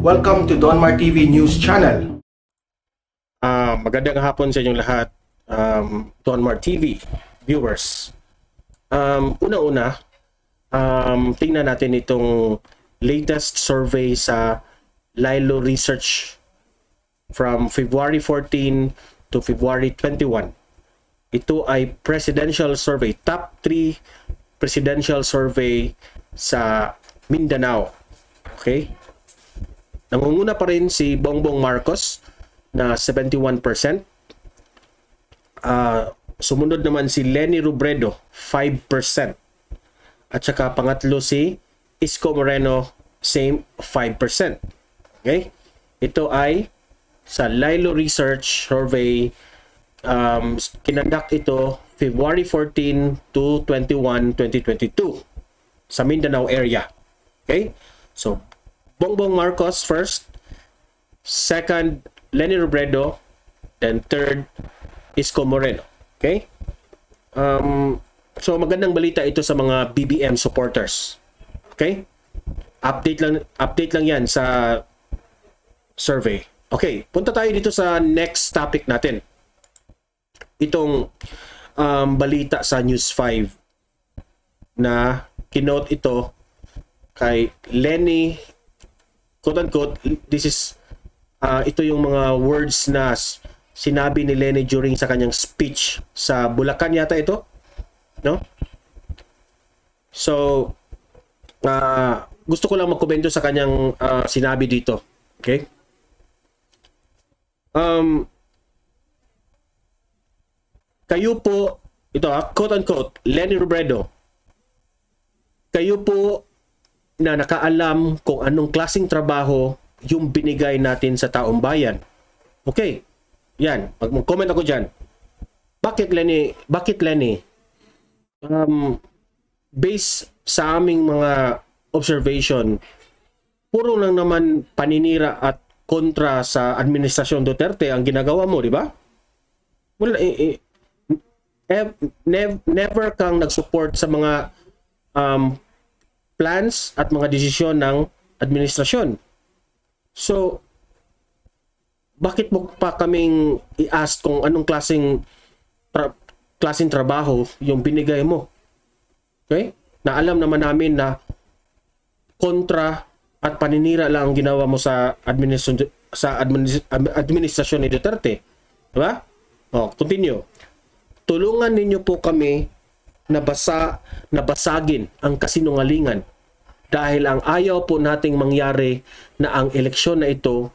Welcome to Donmar TV News Channel. Magandang hapon sa inyong lahat, Donmar TV viewers. Una-una, tingnan natin itong latest survey sa Lilo Research from February 14 to February 21. Ito ay presidential survey, top 3 presidential survey sa Mindanao. Okay? Nangunguna pa rin si Bongbong Marcos na 71%. Sumunod naman si Leni Robredo, 5%. At saka pangatlo si Isko Moreno, same 5%. Okay? Ito ay sa Lilo Research Survey. Kinandak ito February 14 to 21, 2022 sa Mindanao area. Okay? So, Bongbong Marcos first, second Leni Robredo, then third Isko Moreno. Okay? So magandang balita ito sa mga BBM supporters. Okay? Update lang 'yan sa survey. Okay, punta tayo dito sa next topic natin. Itong balita sa News 5 na kinote ito kay Leni, quote-unquote, this is ito yung mga words na sinabi ni Leni during sa kanyang speech sa Bulacan yata ito, no? So gusto ko lang magkomento sa kanyang sinabi dito. Okay? Kayo po, ito quote-unquote, Leni Robredo, kayo po na nakaalam kung anong klaseng trabaho yung binigay natin sa taong bayan. Okay. Yan. Mag-comment ako dyan. Bakit Leni? Based sa aming mga observation, puro lang naman paninira at kontra sa Administrasyon Duterte ang ginagawa mo, di ba? Well, never kang nag-support sa mga plans at mga desisyon ng administrasyon. So, bakit mo pa kaming i-ask kung anong klaseng trabaho yung binigay mo? Okay? Na alam naman namin na kontra at paninira lang ang ginawa mo sa administrasyon ni Duterte. Diba? Oh, continue. Tulungan ninyo po kami na basagin ang kasinungalingan dahil ang ayaw po nating mangyari na ang eleksyon na ito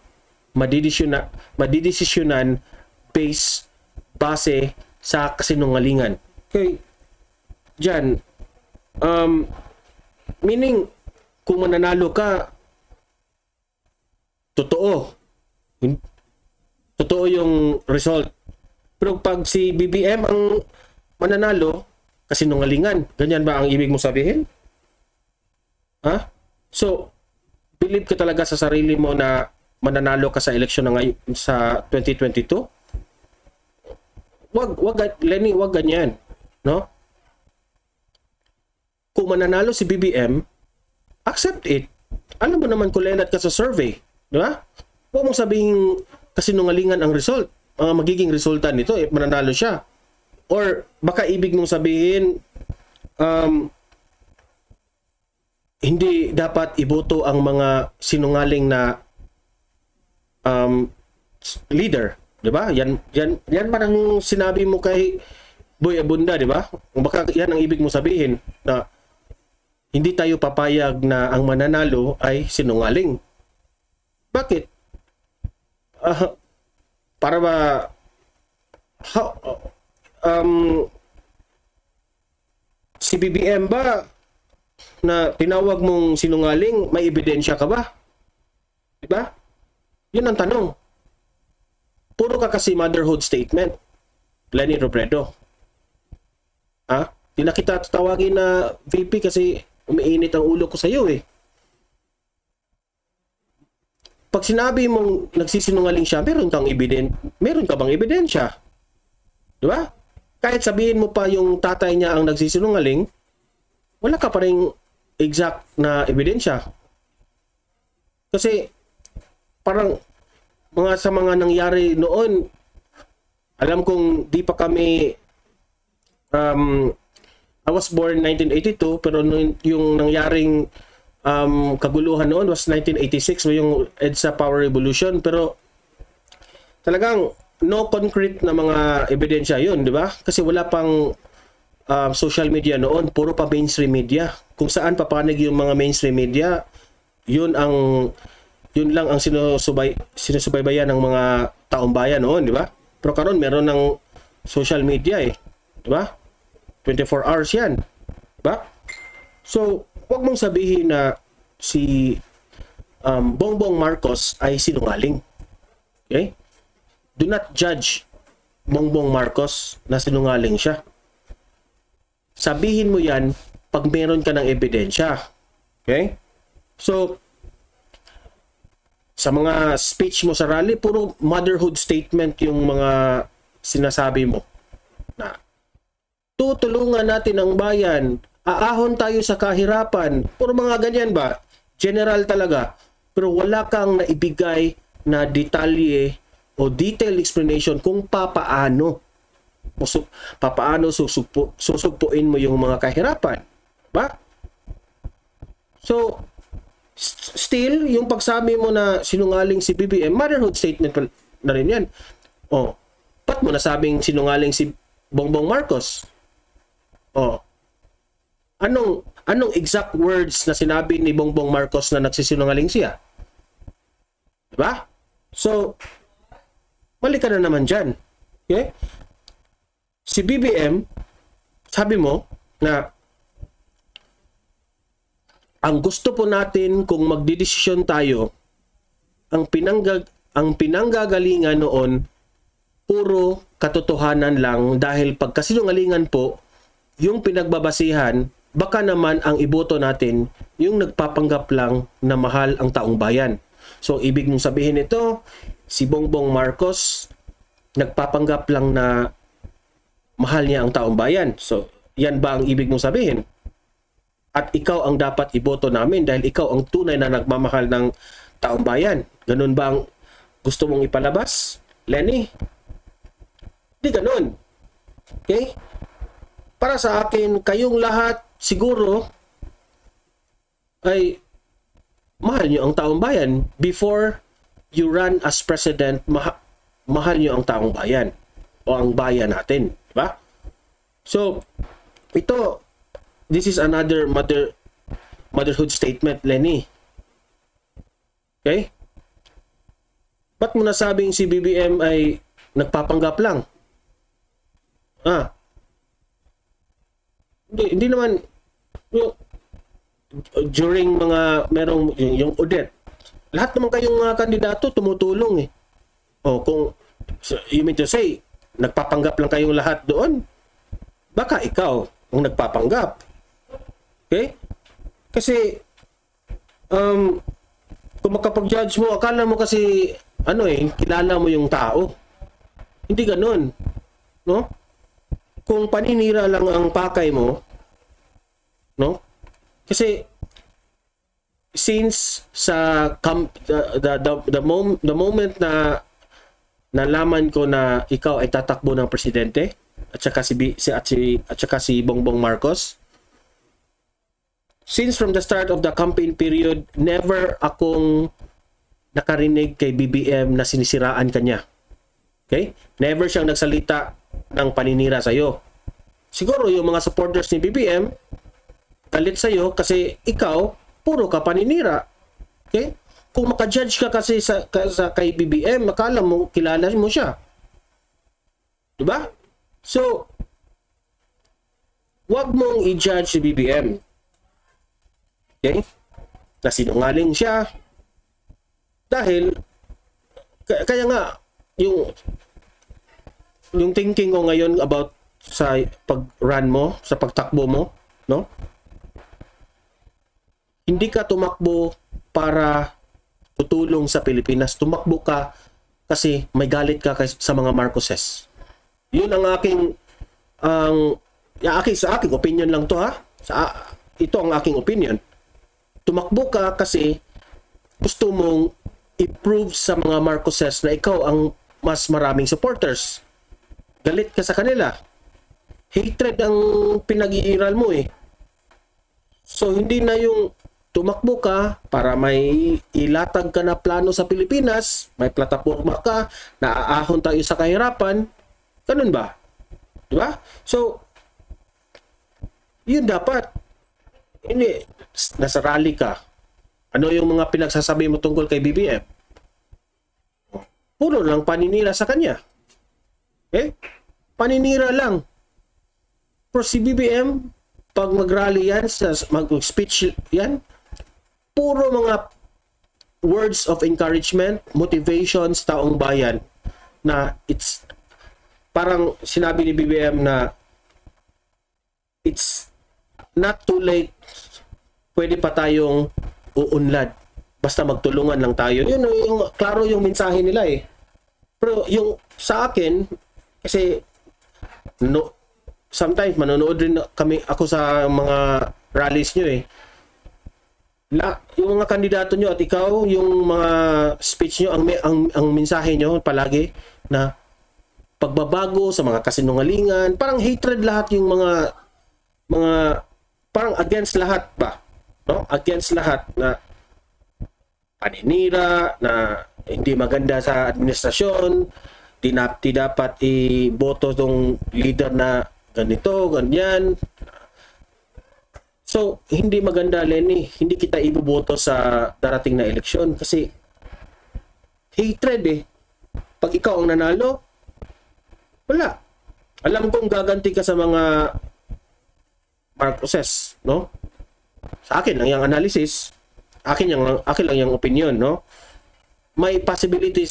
madidesisyonan base sa kasinungalingan. Okay. Diyan, meaning, kung mananalo ka, totoo yung result. Pero pag si BBM ang mananalo, kasinungalingan. Ganyan ba ang ibig mo sabihin? Ha? So, believe ka talaga sa sarili mo na mananalo ka sa eleksyon na sa 2022? Leni, wag ganyan, no? Kung mananalo si BBM, accept it. Alam mo naman kulelat ka sa survey, di ba? Huwag mong sabihin kasinungalingan ang result. Ang magiging resulta nito, mananalo siya. Or baka ibig mong sabihin, hindi dapat iboto ang mga sinungaling na leader, 'di ba? Yan man ang sinabi mo kay Boy Abunda, 'di ba? Baka yan ang ibig mo sabihin na hindi tayo papayag na ang mananalo ay sinungaling. Bakit? Para ba si BBM ba na tinawag mong sinungaling, may ebidensya ka ba? Diba? Yun ang tanong. Puro ka kasi motherhood statement, Leni Robredo. Di na kita tatawagin na VP kasi umiinit ang ulo ko sa iyo eh. Pag sinabi mong nagsisinungaling siya, meron ka bang ebidensya? Diba? Kahit sabihin mo pa yung tatay niya ang nagsisinungaling, wala ka pa rin exact na ebidensya. Kasi parang sa mga nangyari noon, alam kong di pa kami, I was born 1982, pero yung nangyaring kaguluhan noon was 1986, yung EDSA Power Revolution. Pero talagang no concrete na mga ebidensya yun, di ba? Kasi wala pang social media noon, puro pa mainstream media. Kung saan papanig yung mga mainstream media, yun lang ang sinusubaybayan ng mga taong bayan noon, di ba? Pero karon meron ng social media di ba? 24 hours yan, di ba? So, huwag mong sabihin na si Bongbong Marcos ay sinungaling. Okay? Do not judge Bongbong Marcos na sinungaling siya. Sabihin mo yan pag meron ka ng ebidensya. Okay? So, sa mga speech mo sa rally, puro motherhood statement yung mga sinasabi mo. Na, tutulungan natin ang bayan, aahon tayo sa kahirapan, puro mga ganyan ba? General talaga. Pero wala kang naibigay na detalye o detailed explanation kung papaano susugpuin mo yung mga kahirapan. Ba? So, still, yung pagsabi mo na sinungaling si BBM, motherhood statement na rin yan. Ba't mo nasabing sinungaling si Bongbong Marcos? Anong exact words na sinabi ni Bongbong Marcos na nagsisinungaling siya? Diba? So, mali ka na naman dyan. Okay? Si BBM, sabi mo na ang gusto po natin kung magdidesisyon tayo, ang pinanggagalingan noon, puro katotohanan lang dahil pagkasinungalingan po, yung pinagbabasihan, baka naman ang iboto natin, yung nagpapanggap lang na mahal ang taong bayan. So, ibig mong sabihin ito, si Bongbong Marcos, nagpapanggap lang na mahal niya ang taong bayan. So, yan ba ang ibig mong sabihin? At ikaw ang dapat iboto namin dahil ikaw ang tunay na nagmamahal ng taong bayan. Ganun ba ang gusto mong ipalabas, Lenny? Di ganun. Okay? Para sa akin, kayong lahat siguro ay mahal nyo ang taong bayan. Before you run as president, mahal nyo ang taong bayan o ang bayan natin. Diba? So, this is another motherhood statement, Lenny. Okay? Ba't mo nasabing si BBM ay nagpapanggap lang? Hindi naman during merong yung Odette. Lahat naman kayong mga kandidato tumutulong kung you mean to say, nagpapanggap lang kayong lahat doon, baka ikaw ang nagpapanggap. Okay? Kasi kung makapag-judge mo, akala mo kasi kilala mo yung tao. Hindi ganun. No? Kung paninira lang ang pakay mo, no? Kasi since the moment na nalaman ko na ikaw ay tatakbo ng presidente at saka si Bongbong Marcos, since from the start of the campaign period, never akong nakarinig kay BBM na sinisiraan kanya. Okay? Never siyang nagsalita ng paninira sa'yo. Siguro yung mga supporters ni BBM galit sa'yo kasi ikaw puro ka paninira. Okay? Kung maka-judge ka kasi kay BBM, makala mo kilala mo siya. Diba? So, wag mong i-judge si BBM. Okay? Na sinungaling siya. Dahil, kaya nga, yung thinking ko ngayon about sa pag-run mo, sa pagtakbo mo, no? Hindi ka tumakbo para tutulong sa Pilipinas. Tumakbo ka kasi may galit ka sa mga Marcoses. Yun ang sa aking opinion lang to, ha? Ito ang aking opinion. Tumakbo ka kasi gusto mong i-prove sa mga Marcoses na ikaw ang mas maraming supporters. Galit ka sa kanila. Hatred ang pinag-iiral mo eh. So, hindi na yung tumakbo ka para may ilatag ka na plano sa Pilipinas, may plataforma ka, naaahon tayo sa kahirapan. Ganun ba? Diba? So, yun dapat. Hindi, nasa rally ka. Ano yung mga pinagsasabi mo tungkol kay BBM? Puro lang paninira sa kanya. Paninira lang. Pero si BBM, pag mag-rally yan, mag-speech yan, puro mga words of encouragement, motivations, taong bayan, na it's, parang sinabi ni BBM na, it's not too late, pwede pa tayong uunlad. Basta magtulungan lang tayo. Yun yung klaro yung mensahe nila eh. Pero yung sa akin, kasi sometimes manonood rin ako sa mga rallies nyo eh. Yung mga kandidato nyo at ikaw, yung mga speech nyo, ang mensahe nyo palagi na pagbabago sa mga kasinungalingan, parang hatred lahat yung mga parang against lahat ba? No? Against lahat na paninira, na hindi maganda sa administrasyon, di dapat iboto tong leader na ganito, ganyan. So, hindi maganda, Lenny. Hindi kita iboboto sa darating na eleksyon kasi hatred eh. Pag ikaw ang nanalo, wala. Alam kong gaganti ka sa mga Marcoses, no? Sa akin lang yung analysis, akin lang yung opinion, no? May possibility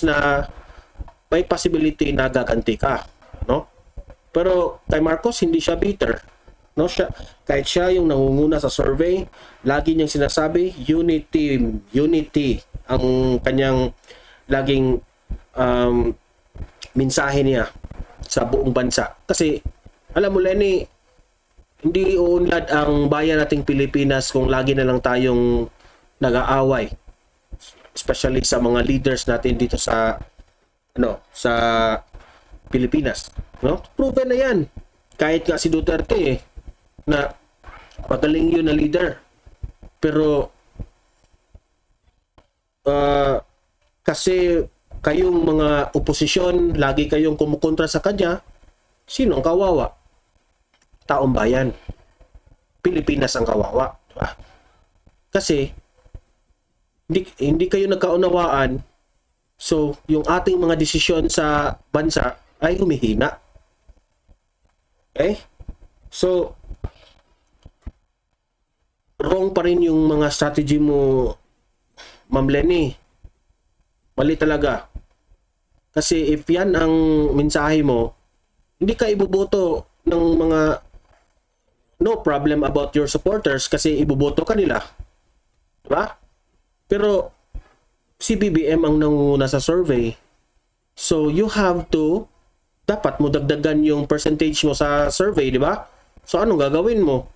na gaganti ka, no? Pero kay Marcos hindi siya bitter, no? Kahit siya yung nangunguna sa survey, lagi niyang sinasabi unity ang kanyang laging mensahe niya sa buong bansa. Kasi alam mo, Lenny, hindi uunlad ang bayan nating Pilipinas kung lagi na lang tayong nag-aaway, especially sa mga leaders natin dito sa Pilipinas, no? Proven na 'yan. Kahit nga si Duterte na magaling yun na leader. Pero kasi kayong mga oposisyon, lagi kayong kumukontra sa kanya, sino ang kawawa? Taong bayan. Pilipinas ang kawawa, diba? Kasi hindi kayo nagkaunawaan, so yung ating mga desisyon sa bansa ay humihina. Okay? So wrong pa rin yung mga strategy mo, Ma'am Lenny. Mali talaga. Kasi if yan ang mensahe mo, hindi ka iboboto ng mga no problem about your supporters kasi iboboto ka nila. Diba? Pero si BBM ang nangunguna sa survey. So you have to, dapat mo dagdagan yung percentage mo sa survey, di ba? So anong gagawin mo?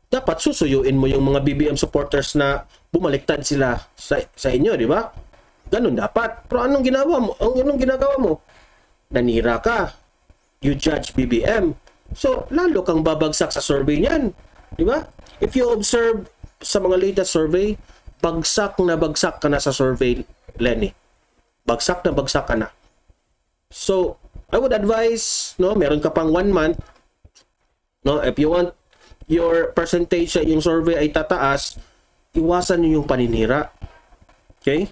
Dapat susuyuin mo yung mga BBM supporters na bumaliktad sila sa inyo, di ba? Ganun dapat. Pero anong ginagawa mo? Nanira ka. You judge BBM. So, lalo kang babagsak sa survey niyan. Di ba? If you observe sa mga latest survey, bagsak ka na sa survey, Lenny. Bagsak ka na. So, I would advise, no, meron ka pang 1 month, no, if you want your percentage sa yung survey ay tataas, iwasan niyo yung paninira. Okay?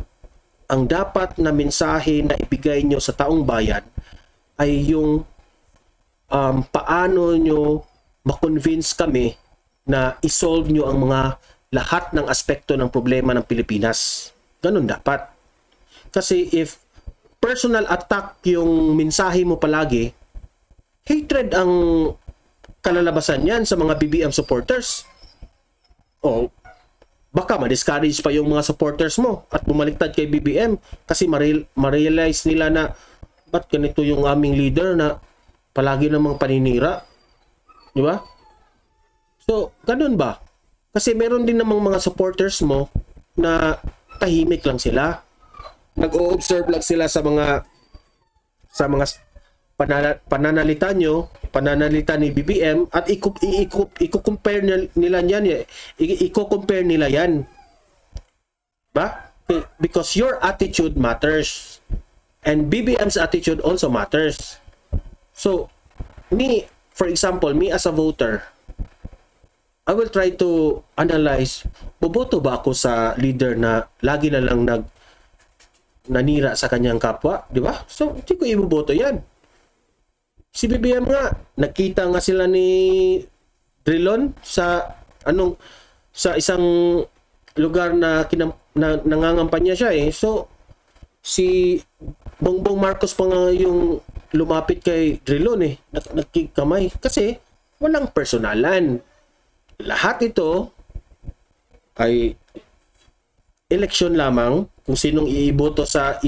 Ang dapat na mensahe na ibigay niyo sa taong bayan ay yung paano nyo ma-convince kami na isolve nyo ang mga lahat ng aspekto ng problema ng Pilipinas. Ganun dapat. Kasi if personal attack yung mensahe mo palagi, hatred ang kalalabasan yan sa mga BBM supporters. Baka ma-discourage pa yung mga supporters mo at bumaliktad kay BBM kasi ma-realize nila na ba't ganito yung aming leader na palagi namang paninira. Di ba? So, ganun ba? Kasi meron din namang mga supporters mo na tahimik lang sila. Nag-o-observe lang sila sa mga pananalita nyo, pananalita ni BBM, at i-compare nila yan. I-compare nila yan. Ba? Because your attitude matters. And BBM's attitude also matters. So, for example, me as a voter, I will try to analyze, boboto ba ako sa leader na lagi na lang nanira sa kanyang kapwa, di ba? So, hindi ko iboboto yan. Si BBM nga, nakita nga sila ni Drilon sa isang lugar na nangangampanya siya eh. So, si Bongbong Marcos pa nga yung lumapit kay Drilon eh. Nagkikamay. Kasi walang personalan. Lahat ito ay eleksyon lamang kung sinong iboboto sa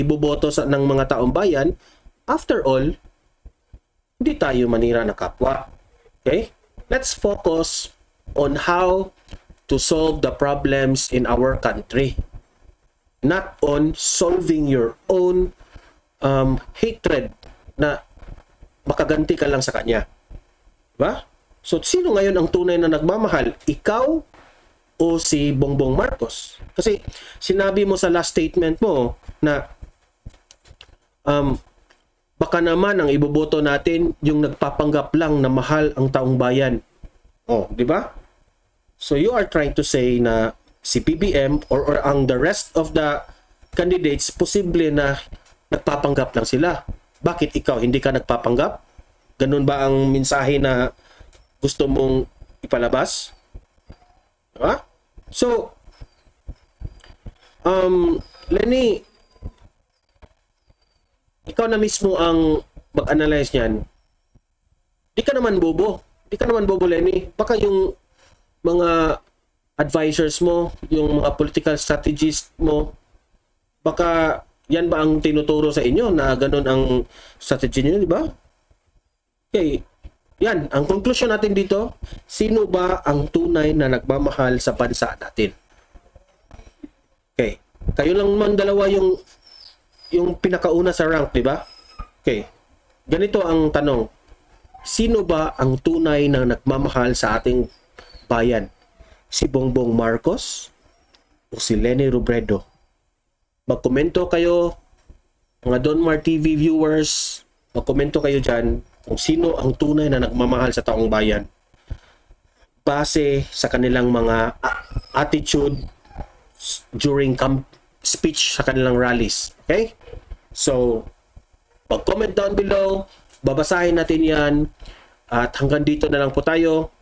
ng mga taong bayan. After all, hindi tayo manira na kapwa. Okay? Let's focus on how to solve the problems in our country, not on solving your own hatred na makaganti ka lang sa kanya. Diba? So, sino ngayon ang tunay na nagmamahal? Ikaw o si Bongbong Marcos? Kasi sinabi mo sa last statement mo na baka naman ang iboboto natin yung nagpapanggap lang na mahal ang taong bayan. Oh, di ba? So you are trying to say na si PBM or ang the rest of the candidates posible na nagpapanggap lang sila. Bakit ikaw hindi ka nagpapanggap? Ganun ba ang mensahe na gusto mong ipalabas? Diba? So Lenny, ikaw na mismo ang mag-analyze niyan. Di ka naman bobo. Di ka naman bobo, Lenny. Baka yung mga advisors mo, yung mga political strategist mo, baka yan ba ang tinuturo sa inyo na ganun ang strategy niyo, di ba? Okay. Yan, ang conclusion natin dito, sino ba ang tunay na nagmamahal sa bansa natin? Okay. Kayo lang naman dalawa yung pinakauna sa rank, di ba? Okay. Ganito ang tanong. Sino ba ang tunay na nagmamahal sa ating bayan? Si Bongbong Marcos o si Leni Robredo? Magkomento kayo, mga Donmar TV viewers, magkomento kayo dyan kung sino ang tunay na nagmamahal sa taong bayan base sa kanilang mga attitude during speech sa kanilang rallies. Okay? So, mag-comment down below, babasahin natin yan, at hanggang dito na lang po tayo.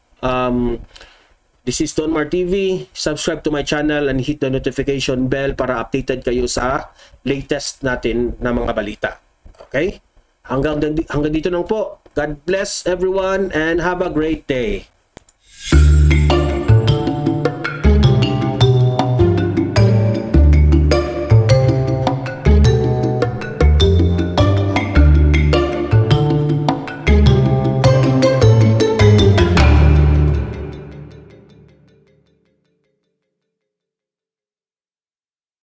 This is Donmar TV. Subscribe to my channel and hit the notification bell para updated kayo sa latest natin na mga balita. Okay? Hanggang dito lang po. God bless everyone and have a great day.